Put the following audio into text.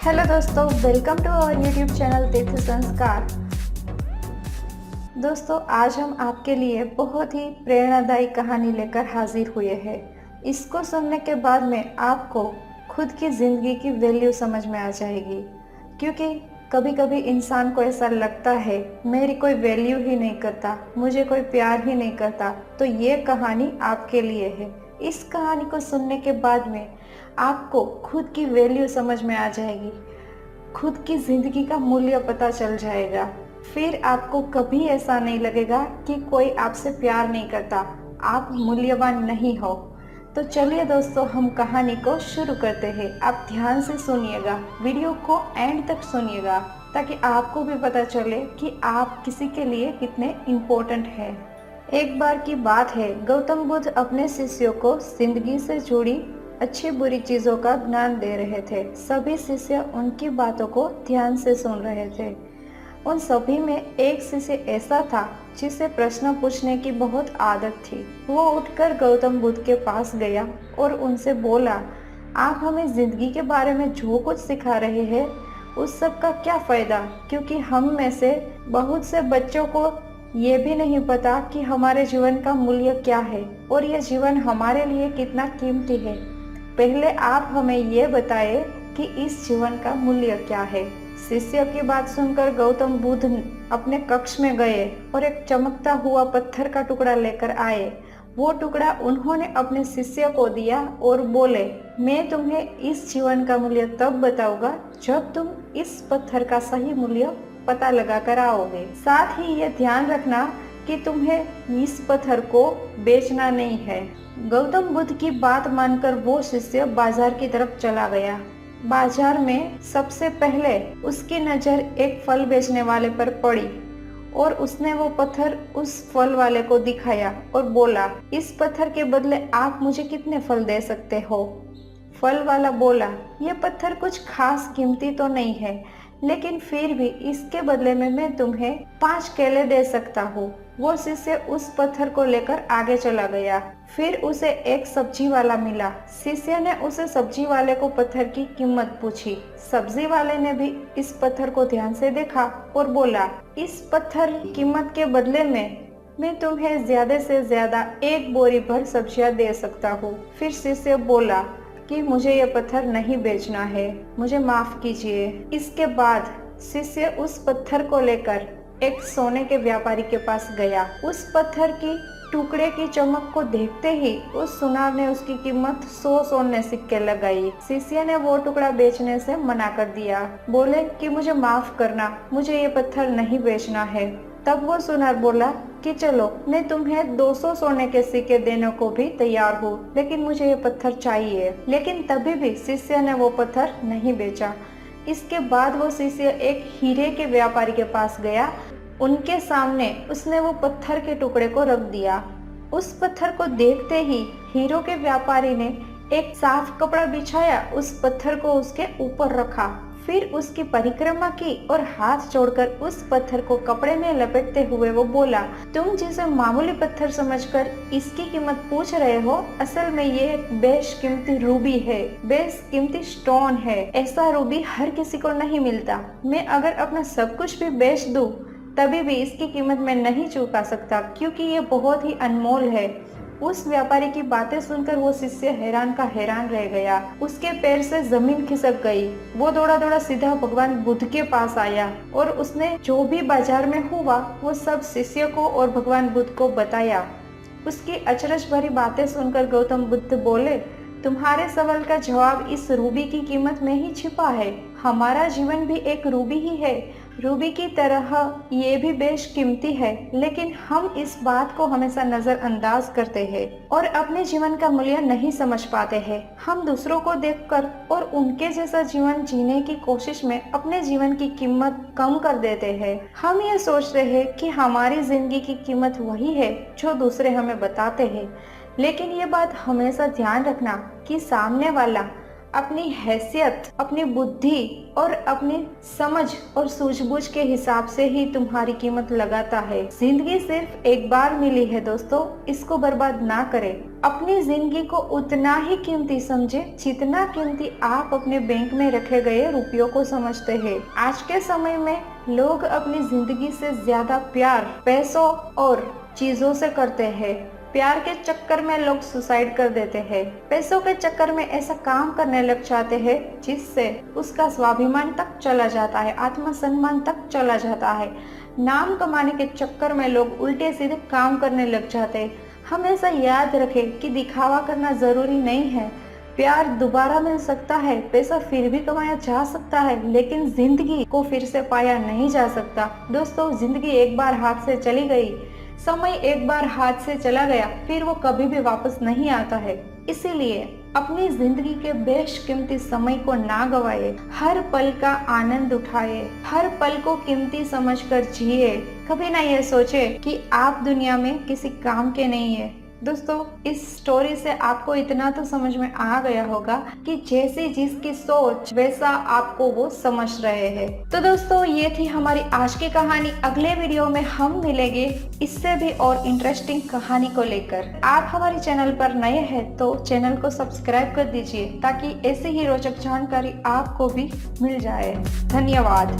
Hello दोस्तों, welcome to our YouTube channel Tirth Sanskar. दोस्तों, आज हम आपके लिए बहुत ही प्रेरणादायी कहानी लेकर हाजिर हुए हैं। इसको सुनने के बाद में आपको खुद की ज़िंदगी की वैल्यू समझ में आ जाएगी, क्योंकि कभी कभी इंसान को ऐसा लगता है मेरी कोई वैल्यू ही नहीं करता, मुझे कोई प्यार ही नहीं करता। तो ये कहानी आपके लिए है। इस कहानी को सुनने के बाद में आपको खुद की वैल्यू समझ में आ जाएगी, खुद की ज़िंदगी का मूल्य पता चल जाएगा। फिर आपको कभी ऐसा नहीं लगेगा कि कोई आपसे प्यार नहीं करता, आप मूल्यवान नहीं हो। तो चलिए दोस्तों, हम कहानी को शुरू करते हैं। आप ध्यान से सुनिएगा, वीडियो को एंड तक सुनिएगा, ताकि आपको भी पता चले कि आप किसी के लिए कितने इम्पोर्टेंट हैं। एक बार की बात है, गौतम बुद्ध अपने शिष्यों को जिंदगी से जुड़ी अच्छी बुरी चीज़ों का ज्ञान दे रहे थे। सभी शिष्य उनकी बातों को ध्यान से सुन रहे थे। उन सभी में एक शिष्य ऐसा था जिसे प्रश्न पूछने की बहुत आदत थी। वो उठकर गौतम बुद्ध के पास गया और उनसे बोला, आप हमें जिंदगी के बारे में जो कुछ सिखा रहे हैं उस सब का क्या फ़ायदा, क्योंकि हम में से बहुत से बच्चों को ये भी नहीं पता कि हमारे जीवन का मूल्य क्या है और ये जीवन हमारे लिए कितना कीमती है। पहले आप हमें ये बताएं कि इस जीवन का मूल्य क्या है। शिष्य की बात सुनकर गौतम बुद्ध अपने कक्ष में गए और एक चमकता हुआ पत्थर का टुकड़ा लेकर आए। वो टुकड़ा उन्होंने अपने शिष्य को दिया और बोले, मैं तुम्हें इस जीवन का मूल्य तब बताऊंगा जब तुम इस पत्थर का सही मूल्य पता लगा कर आओगे। साथ ही ये ध्यान रखना कि तुम्हें इस पत्थर को बेचना नहीं है। गौतम बुद्ध की बात मानकर वो शिष्य बाजार की तरफ चला गया। बाजार में सबसे पहले उसकी नज़र एक फल बेचने वाले पर पड़ी और उसने वो पत्थर उस फल वाले को दिखाया और बोला, इस पत्थर के बदले आप मुझे कितने फल दे सकते हो। फल वाला बोला, ये पत्थर कुछ खास कीमती तो नहीं है, लेकिन फिर भी इसके बदले में मैं तुम्हें 5 केले दे सकता हूँ। वो शिष्य उस पत्थर को लेकर आगे चला गया। फिर उसे एक सब्जी वाला मिला। शिष्य ने उसे सब्जी वाले को पत्थर की कीमत पूछी। सब्जी वाले ने भी इस पत्थर को ध्यान से देखा और बोला, इस पत्थर की कीमत के बदले में मैं तुम्हें ज्यादा से ज्यादा 1 बोरी भर सब्जियां दे सकता हूँ। फिर शिष्य बोला कि मुझे ये पत्थर नहीं बेचना है, मुझे माफ कीजिए। इसके बाद शिष्य उस पत्थर को लेकर एक सोने के व्यापारी के पास गया। उस पत्थर की टुकड़े की चमक को देखते ही उस सुनार ने उसकी कीमत 100 सोने सिक्के लगाई। शिष्य ने वो टुकड़ा बेचने से मना कर दिया, बोले कि मुझे माफ करना, मुझे ये पत्थर नहीं बेचना है। तब वो सुनार बोला कि चलो, मैं तुम्हें 200 सोने के सिक्के देने को भी तैयार हूँ, लेकिन मुझे ये पत्थर चाहिए। लेकिन तभी भी शिष्य ने वो पत्थर नहीं बेचा। इसके बाद वो शिष्य एक हीरे के व्यापारी के पास गया। उनके सामने उसने वो पत्थर के टुकड़े को रख दिया। उस पत्थर को देखते ही हीरो के व्यापारी ने एक साफ कपड़ा बिछाया, उस पत्थर को उसके ऊपर रखा, फिर उसकी परिक्रमा की और हाथ जोड़कर उस पत्थर को कपड़े में लपेटते हुए वो बोला, तुम जिसे मामूली पत्थर समझकर इसकी कीमत पूछ रहे हो, असल में ये एक बेशकीमती रूबी है, बेशकीमती स्टोन है। ऐसा रूबी हर किसी को नहीं मिलता। मैं अगर अपना सब कुछ भी बेच दूं तभी भी इसकी कीमत मैं नहीं चुका सकता, क्योंकि ये बहुत ही अनमोल है। उस व्यापारी की बातें सुनकर वो शिष्य हैरान का हैरान रह गया। उसके पैर से जमीन खिसक गई। वो दौड़ा दौड़ा सीधा भगवान बुद्ध के पास आया और उसने जो भी बाजार में हुआ वो सब शिष्य को और भगवान बुद्ध को बताया। उसकी अचरज भरी बातें सुनकर गौतम बुद्ध बोले, तुम्हारे सवाल का जवाब इस रूबी की कीमत में ही छिपा है। हमारा जीवन भी एक रूबी ही है, रूबी की तरह ये भी बेशकीमती है, लेकिन हम इस बात को हमेशा नजरअंदाज करते हैं और अपने जीवन का मूल्य नहीं समझ पाते हैं। हम दूसरों को देखकर और उनके जैसा जीवन जीने की कोशिश में अपने जीवन की कीमत कम कर देते हैं। हम ये सोचते हैं कि हमारी जिंदगी की कीमत वही है जो दूसरे हमें बताते हैं, लेकिन ये बात हमेशा ध्यान रखना कि सामने वाला अपनी हैसियत, अपनी बुद्धि और अपनी समझ और सूझबूझ के हिसाब से ही तुम्हारी कीमत लगाता है। जिंदगी सिर्फ एक बार मिली है दोस्तों, इसको बर्बाद ना करें। अपनी जिंदगी को उतना ही कीमती समझे जितना कीमती आप अपने बैंक में रखे गए रुपयों को समझते हैं। आज के समय में लोग अपनी जिंदगी से ज्यादा प्यार पैसों और चीजों से करते हैं। प्यार के चक्कर में लोग सुसाइड कर देते हैं। पैसों के चक्कर में ऐसा काम करने लग जाते हैं जिससे उसका स्वाभिमान तक चला जाता है, आत्मसम्मान तक चला जाता है। नाम कमाने के चक्कर में लोग उल्टे सीधे काम करने लग जाते हैं। हमेशा याद रखें कि दिखावा करना जरूरी नहीं है। प्यार दोबारा मिल सकता है, पैसा फिर भी कमाया जा सकता है, लेकिन जिंदगी को फिर से पाया नहीं जा सकता। दोस्तों, जिंदगी एक बार हाथ से चली गई, समय एक बार हाथ से चला गया, फिर वो कभी भी वापस नहीं आता है। इसीलिए अपनी जिंदगी के बेशकीमती समय को ना गवाए, हर पल का आनंद उठाए, हर पल को कीमती समझकर जिए। कभी ना ये सोचे कि आप दुनिया में किसी काम के नहीं है। दोस्तों, इस स्टोरी से आपको इतना तो समझ में आ गया होगा कि जैसी जिसकी सोच वैसा आपको वो समझ रहे हैं। तो दोस्तों, ये थी हमारी आज की कहानी। अगले वीडियो में हम मिलेंगे इससे भी और इंटरेस्टिंग कहानी को लेकर। आप हमारे चैनल पर नए हैं तो चैनल को सब्सक्राइब कर दीजिए ताकि ऐसी ही रोचक जानकारी आपको भी मिल जाए। धन्यवाद।